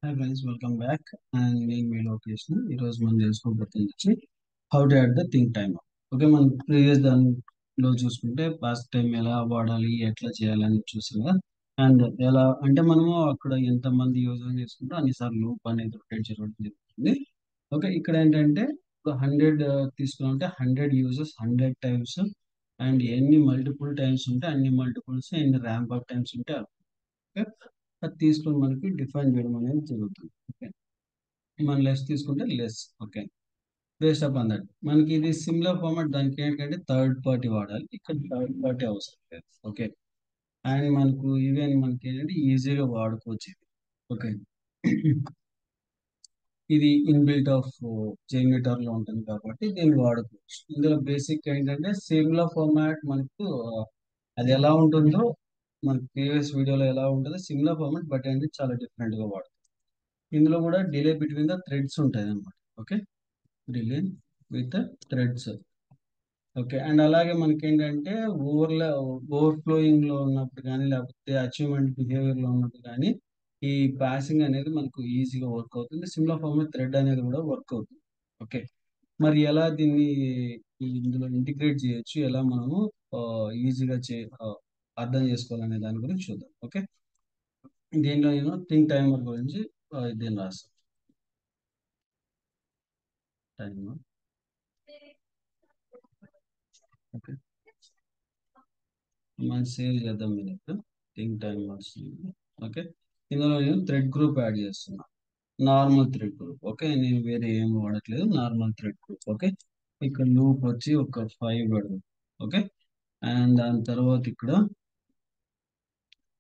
Hi friends, welcome back. And నేను మీ location ఈరోజు మనం తెలుసుకోబోతుంది వచ్చి how to add the think timer. Okay, మనం ప్రీవియస్ దానిలో చూసుకుంటే పాస్ట్ టైం ఎలా వాడాలి, ఎట్లా చేయాలని చూసాం కదా. అండ్ ఎలా అంటే మనము అక్కడ ఎంతమంది యూజర్ చేసుకుంటే అన్నిసార్లు లూప్ అనేది రొటేట్ చేయడం జరుగుతుంది. ఓకే, ఇక్కడ ఏంటంటే ఒక 100 తీసుకున్నామంటే 100 యూజర్స్ 100 టైమ్స్. అండ్ ఎన్ని మల్టిపుల్ టైమ్స్ ఉంటే అన్ని మల్టిపుల్స్, ఎన్ని ర్యాంప్ అప్ టైమ్స్ ఉంటే ఓకే, అది తీసుకొని మనకి డిఫైన్ చేయడం అనేది జరుగుతుంది. ఓకే, మనం లెస్ తీసుకుంటే less. Okay, based up that మనకి ఇది సిమిలర్ ఫార్మాట్. దానికి ఏంటంటే థర్డ్ పార్టీ వాడాలి, ఇక్కడ థర్డ్ పార్టీ అవసరం లేదు. ఓకే, అండ్ మనకు ఈవెన్ మనకి ఏంటంటే ఈజీగా వాడుకోవచ్చు ఇది. ఓకే, ఇది ఇన్బిల్ట్ ఆఫ్ జెనిటర్ లో ఉంటుంది కాబట్టి దీన్ని వాడుకోవచ్చు. ఇందులో బేసిక్ ఏంటంటే సిమిలర్ ఫార్మాట్ మనకు అది ఎలా ఉంటుందో మన ప్రీవియస్ వీడియోలో ఎలా ఉంటుందో సిమిలర్ ఫార్మాట్, బట్ ఏంటి చాలా డిఫరెంట్ గా వాడుతుంది. ఇందులో కూడా డిలే బిట్వీన్ ద థ్రెడ్స్ ఉంటాయి అన్నమాట. Okay, delay with threads. Okay, and అలాగే మనకి ఏంటంటే ఓవర్ఫ్లోయింగ్ లో ఉన్నప్పుడు కానీ లేకపోతే అచీవ్మెంట్ బిహేవియర్ లో ఉన్నప్పుడు కానీ ఈ పాసింగ్ అనేది మనకు ఈజీగా వర్క్ అవుతుంది. సిమిలర్ ఫామ్ థ్రెడ్ అనేది కూడా వర్క్ అవుతుంది. ఓకే, మరి ఎలా దీన్ని ఇందులో ఇంటిగ్రేట్ చేయొచ్చు, ఎలా మనము ఈజీగా అర్థం చేసుకోవాలనే దాని గురించి చూద్దాం. ఓకే, దీనిలో నేను థింక్ టైమర్ గురించి దీన్ని రాస్తాను. టైమర్. ఓకే, మనం సేవ్ చేద్దాం మీరు ఇప్పుడు థింక్ టైమర్స్. ఓకే, ఇందులో నేను థ్రెడ్ గ్రూప్ యాడ్ చేస్తున్నా. Normal thread group. ఓకే, నేను వేరే ఏం వాడట్లేదు, నార్మల్ థ్రెడ్ గ్రూప్. ఓకే, ఇక్కడ లూప్ వచ్చి ఒక 5 పెడదాం. ఓకే, అండ్ దాని తర్వాత ఇక్కడ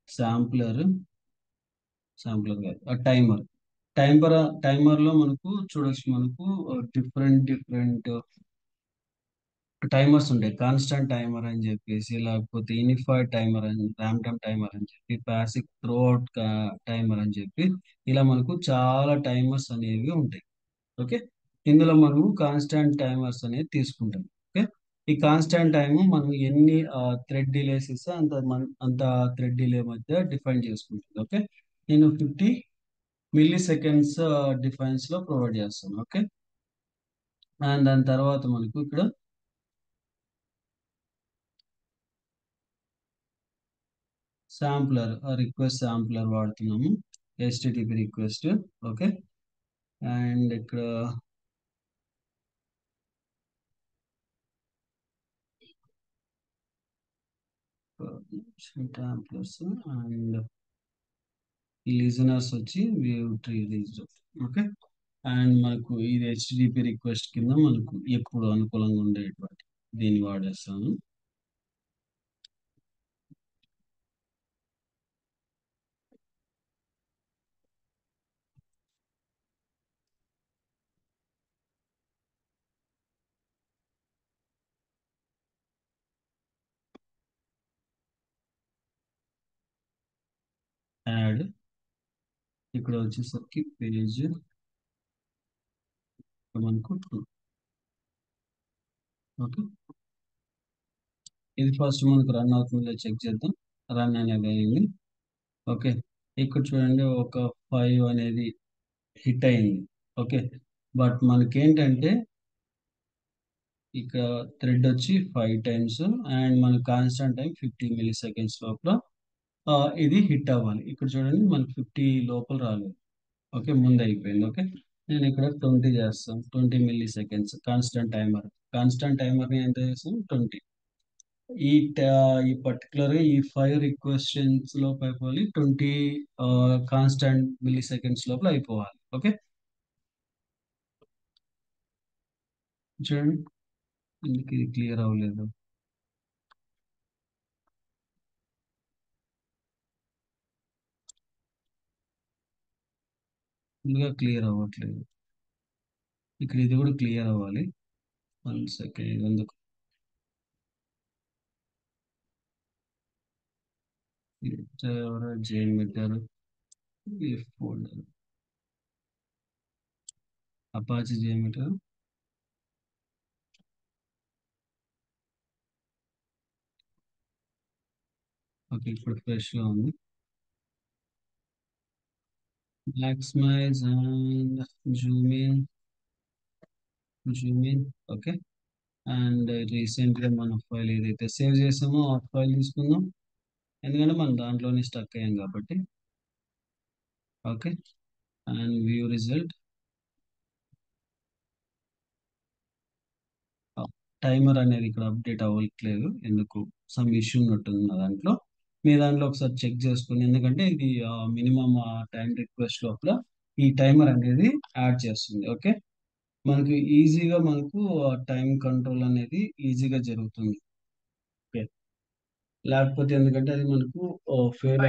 శాంప్లర్. శాంప్లర్ కాదు, టైమర్. టైమర్ టైమర్ లో మనకు చూడొచ్చు, మనకు డిఫరెంట్ డిఫరెంట్ టైమర్స్ ఉంటాయి. కాన్స్టెంట్ టైమర్ అని చెప్పేసి, లేకపోతే యూనిఫైడ్ టైమర్ అని, ర్యామ్టమ్ టైమర్ అని చెప్పి, పాసిక్ త్రోఅవుట్ టైమర్ అని చెప్పి, ఇలా మనకు చాలా టైమర్స్ అనేవి ఉంటాయి. ఓకే, ఇందులో మనము కాన్స్టెంట్ టైమర్స్ అనేది తీసుకుంటాం. ఓకే, ఈ కాన్స్టెంట్ టైము మనం ఎన్ని థ్రెడ్ డిలేస్ ఇస్తే అంత థ్రెడ్ డిలే మధ్య డిఫైన్ చేసుకుంటుంది. ఓకే, నేను 50 ms డిఫరెన్స్ లో ప్రొవైడ్ చేస్తాను. ఓకే, అండ్ దాని తర్వాత మనకు ఇక్కడ శాంప్లర్, రిక్వెస్ట్ శాంప్లర్ వాడుతున్నాము. HTTP request. ఓకే, అండ్ ఇక్కడ శాంప్లర్స్ అండ్ లిజనర్స్ వచ్చి wave tree reason. Okay, and మనకు ఇది HTTP రిక్వెస్ట్ కింద మనకు ఎప్పుడు అనుకూలంగా ఉండేటువంటి దీన్ని వాడేస్తాను. యాడ్. ఇక్కడ వచ్చేసరికి పేజ్ మనకు 2. ఓకే, ఇది ఫస్ట్ మనకు రన్ అవుతుందో చెక్ చేద్దాం. రన్ అనేది అయింది. ఓకే, ఇక్కడ చూడండి ఒక 5 అనేది హిట్ అయింది. ఓకే, బట్ మనకేంటంటే ఇక థ్రెడ్ వచ్చి 5 టైమ్స్, అండ్ మన కాన్స్టెంట్ టైం 50 ms లోపల ఇది హిట్ అవ్వాలి. ఇక్కడ చూడండి మనకి 50 లోపల రాలేదు. ఓకే, ముందు అయిపోయింది. ఓకే, నేను ఇక్కడ 20 చేస్తాను. 20 ms constant timer. Constant timer ని ఎంత చేస్తాను? 20. ఈ పర్టికులర్ ఈ 5 రిక్వెస్షన్స్ లోపు అయిపోవాలి. 20 కాన్స్టెంట్ లోపల అయిపోవాలి. ఓకే, చూడండి ఎందుకు ఇది క్లియర్ అవ్వలేదు. ముందుగా క్లియర్ అవ్వట్లేదు. ఇక్కడ ఇది కూడా క్లియర్ అవ్వాలి. 1 సెకండ్. ఎందుకు జైన్ పెట్టారు ఈ ఫోల్డర్? అపాచీ జైన్ పెట్టారు. ఓకే, ఇప్పుడు ఫ్రెష్ గా ఉంది. maximize and zoom in, zoom in. Okay. And recent గా మన ఫైల్ ఏదైతే సేవ్ చేసామో ఆ ఫైల్ తీసుకుందాం, ఎందుకంటే మనం దాంట్లోనే స్టక్ అయ్యాం కాబట్టి. Okay. And view result. Timer అనేది ఇక్కడ అప్డేట్ అవ్వట్లేదు, ఎందుకు సమ్ ఇష్యూ ఉన్నట్టుంది నా దాంట్లో. మీ దాంట్లో ఒకసారి చెక్ చేసుకోండి, ఎందుకంటే ఇది మినిమం టైం రిక్వెస్ట్ లోపల ఈ టైమర్ అనేది యాడ్ చేస్తుంది. ఓకే. మనకి ఈజీగా మనకు టైం కంట్రోల్ అనేది ఈజీగా జరుగుతుంది. ఓకే. లేకపోతే ఎందుకంటే అది మనకు ఫెయిల్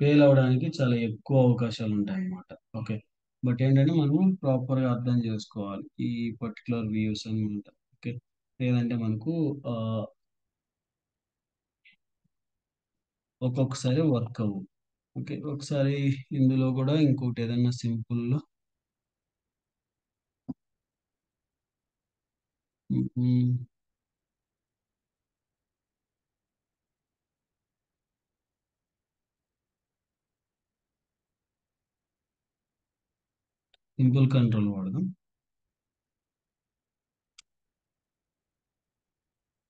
ఫెయిల్ అవడానికి చాలా ఎక్కువ అవకాశాలు ఉంటాయి అన్నమాట. ఓకే. బట్ ఏంటంటే మనం ప్రాపర్గా అర్థం చేసుకోవాలి ఈ పర్టికులర్ వ్యూస్ అనమాట. ఓకే. లేదంటే మనకు ఆ, ఒక్కొక్కసారి వర్క్ అవ్వు. ఓకే. ఒకసారి ఇందులో కూడా ఇంకోటి ఏదైనా సింపుల్ సింపుల్ కంట్రోల్ వాడదాం,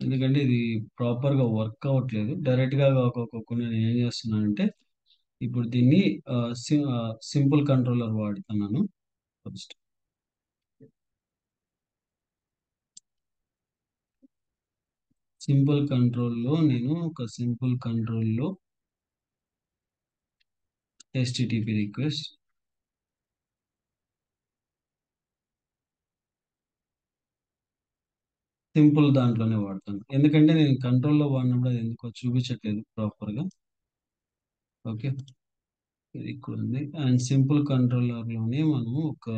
ఎందుకంటే ఇది ప్రాపర్గా వర్క్ అవ్వట్లేదు. డైరెక్ట్గా కాకోకుండా నేను ఏం చేస్తున్నానంటే ఇప్పుడు దీన్ని సింపుల్ కంట్రోలర్ వాడుతున్నాను ఫస్ట్. సింపుల్ కంట్రోల్లో నేను ఒక సింపుల్ కంట్రోల్లో HTTP రిక్వెస్ట్ సింపుల్ దాంట్లోనే వాడతాను, ఎందుకంటే నేను కంట్రోల్లో వాడినప్పుడు అది ఎందుకో చూపించట్లేదు ప్రాపర్గా. ఓకే. ఇది ఇక్కడ ఉంది. అండ్ సింపుల్ కంట్రోలర్లోనే మనం ఒక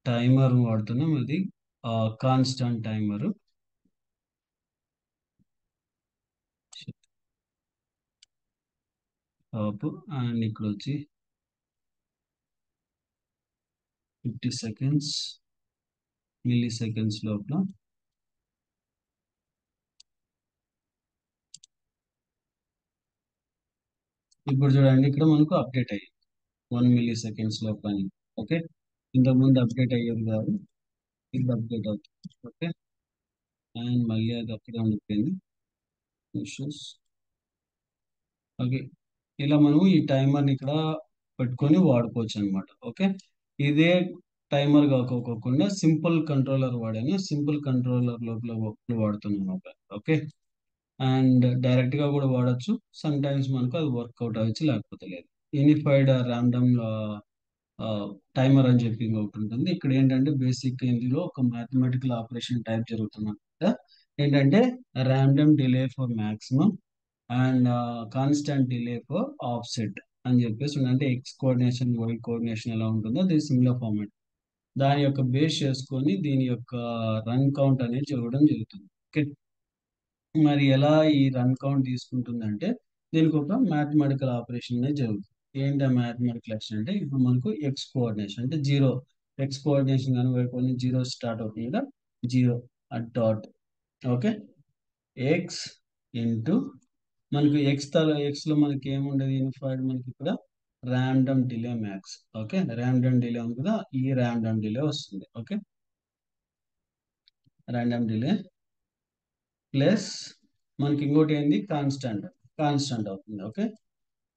టైమర్ వాడుతున్నాం, అది కాన్స్టాంట్ టైమర్. టాప్. అండ్ ఇక్కడ వచ్చి 50 సెకండ్స్, మిల్లీ సెకండ్స్ లోపల. ఇప్పుడు చూడండి ఇక్కడ మనకు అప్డేట్ అయ్యింది 1 మిల్లీ సెకండ్స్ లోపల. ఓకే. ఇంతకుముందు అప్డేట్ అయ్యేది కాదు, ఇది అప్డేట్ అవుతుంది. ఓకే. అండ్ మళ్ళీ అది అక్కడే ఉండిపోయింది ఇష్యూస్. ఓకే. ఇలా మనం ఈ టైమర్ని ఇక్కడ పెట్టుకొని వాడుకోవచ్చు అనమాట. ఓకే. ఇదే టైమర్ కాకోకుండా సింపుల్ కంట్రోలర్ వాడాను, సింపుల్ కంట్రోలర్ లోపల వాడుతున్నాను అనమాట. ఓకే. అండ్ డైరెక్ట్ గా కూడా వాడచ్చు, సమ్ టైమ్స్ మనకు అది వర్కౌట్ అవ్వచ్చు, లేకపోతే లేదు. యూనిఫైడ్ ర్యాండమ్ టైమర్ అని చెప్పి ఇంకొకటి ఉంటుంది. ఇక్కడ ఏంటంటే బేసిక్ ఇందులో ఒక మ్యాథమెటికల్ ఆపరేషన్ టైప్ జరుగుతుంది అనమాట. ఏంటంటే random delay for maximum and constant delay for offset అని చెప్పేసి ఉంది. అంటే ఎక్స్ కోఆర్డినేషన్ వై కోఆర్డినేషన్ ఎలా ఉంటుందో అది సిమిలర్ ఫార్మాట్, దాని యొక్క బేస్ చేసుకొని దీని యొక్క రన్ కౌంట్ అనేది జరగడం జరుగుతుంది. ఓకే. మరి ఎలా ఈ రన్ కౌంట్ తీసుకుంటుందంటే దీనికి ఒక మ్యాథమెటికల్ ఆపరేషన్ అనేది జరుగుతుంది. ఏంటి ఆ మ్యాథమెటికల్ యాక్షన్ అంటే ఇప్పుడు మనకు ఎక్స్ కోఆర్డినేషన్ అంటే జీరో, ఎక్స్ కోఆర్డినేషన్ కానీ వై కోఆర్డినేషన్ జీరో స్టార్ట్ అవుతుంది కదా, zero at dot. Okay. X into మనకి ఎక్స్ లో మనకి ఏముండదు యూనిఫైడ్, మనకి ఇక్కడ random delay max. Okay. Random delay ఉంది కదా, ఈ ర్యాండమ్ డిలే వస్తుంది. ఓకే. ర్యాండమ్ డిలే ప్లస్ మనకి ఇంకోటి ఏంది కాన్స్టాంట్, కాన్స్టాంట్ అవుతుంది. ఓకే.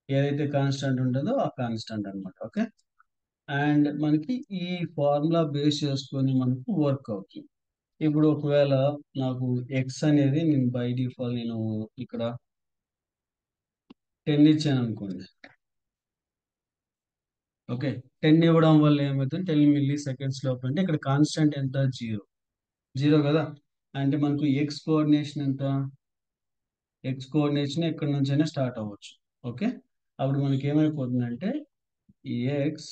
ఏదైతే కాన్స్టాంట్ ఉంటుందో ఆ కాన్స్టాంట్ అన్నమాట. ఓకే. అండ్ మనకి ఈ ఫార్ములా బేస్ చేసుకొని మనకు వర్క్ అవుతుంది. ఇప్పుడు ఒకవేళ నాకు ఎక్స్ అనేది నేను బై డిఫాల్ట్ నేను ఇక్కడ 10 ఇచ్చాను అనుకోండి. ఓకే. 10 ఇవ్వడం వల్ల ఏమవుతుంది, 10 మిల్లీ సెకండ్స్ లోపల అంటే ఇక్కడ కాన్స్టాంట్ ఎంత, జీరో. జీరో కదా, అంటే మనకు ఎక్స్ కోఆర్డినేషన్ ఎంత, ఎక్స్ కోఆర్డినేషన్ ఎక్కడి నుంచైనా స్టార్ట్ అవ్వచ్చు. ఓకే. అప్పుడు మనకి ఏమైపోతుందంటే ఎక్స్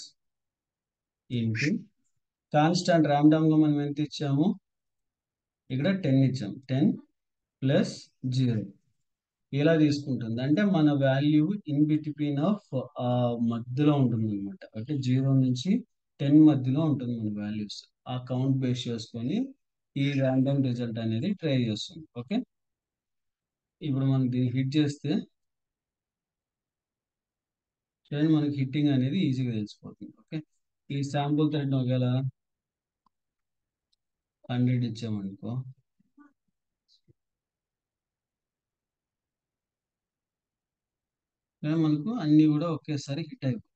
ఇంటూ కాన్స్టాంట్ ర్యాండమ్ గా మనం ఎంత ఇచ్చాము, ఇక్కడ 10 ఇచ్చాము, 10 ప్లస్ జీరో ఇలా తీసుకుంటుంది. అంటే మన వాల్యూ ఇన్ బిట్వీన్ ఆఫ్ మధ్యలో ఉంటుంది అనమాట. అంటే 0 నుంచి 10 మధ్యలో ఉంటుంది మన వాల్యూస్. ఆ కౌంట్ బేస్ చేసుకొని ఈ ర్యాండమ్ రిజల్ట్ అనేది ట్రై చేస్తుంది. ఓకే. ఇప్పుడు మనం దీన్ని హిట్ చేస్తే చూడండి మనకి హిట్టింగ్ అనేది ఈజీగా తెలిసిపోతుంది. ఓకే, ఈ శాంపుల్ థ్రెడ్ ఒకవేళ 100 ఇచ్చామనుకో, ఇలా మనకు అన్ని కూడా ఒకేసారి హిట్ అయిపోతాయి.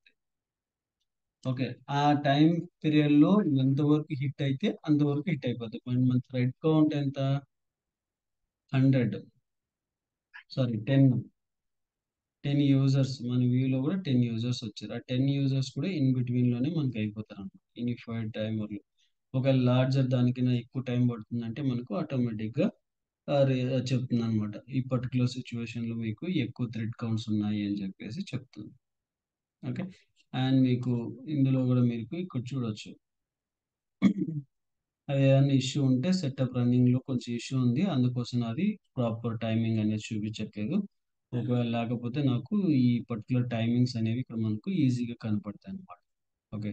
ఓకే, ఆ టైం పీరియడ్ లో ఎంతవరకు హిట్ అయితే అంతవరకు హిట్ అయిపోతాయి. మన థ్రెడ్ కౌంట్ ఎంత? 100, సారీ 10. 10 యూజర్స్ మన వ్యూలో కూడా 10 యూజర్స్ వచ్చారు. ఆ 10 యూజర్స్ కూడా ఇన్ బిట్వీన్ లోనే మనకి అయిపోతారు అన్నమాట, యూనిఫైడ్ టైమర్లు. ఒక లార్జర్ దానికైనా ఎక్కువ టైం పడుతుందంటే మనకు ఆటోమేటిక్గా చెప్తుంది అనమాట, ఈ పర్టికులర్ సిచ్యువేషన్ లో మీకు ఎక్కువ థ్రెడ్ కౌంట్స్ ఉన్నాయి అని చెప్పేసి చెప్తుంది. ఓకే, అండ్ మీకు ఇందులో కూడా మీకు ఇక్కడ చూడొచ్చు, అది ఏదైనా ఇష్యూ ఉంటే సెటప్ రన్నింగ్ లో కొంచెం ఇష్యూ ఉంది, అందుకోసం అది ప్రాపర్ టైమింగ్ అనేది చూపించట్లేదు. ఒకవేళ లేకపోతే నాకు ఈ పర్టికులర్ టైమింగ్స్ అనేవి ఇక్కడ మనకు ఈజీగా కనపడతాయి అన్నమాట. ఓకే,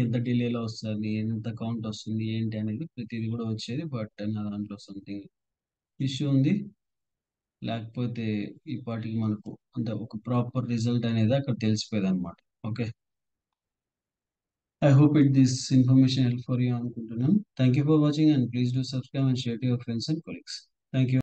ఎంత డిలేలో వస్తుంది, ఎంత కౌంట్ వస్తుంది ఏంటి అనేది ప్రతిదీ కూడా వచ్చేది. బట్ నా దాంట్లో సంథింగ్ ఇష్యూ ఉంది, లేకపోతే ఈ పాటికి మనకు అంటే ఒక ప్రాపర్ రిజల్ట్ అనేది అక్కడ తెలిసిపోయేది అనమాట. Okay, I hope it this information help for you అనుకుంటున్నాను. Thank you for watching and please do subscribe and share to your friends and colleagues. Thank you.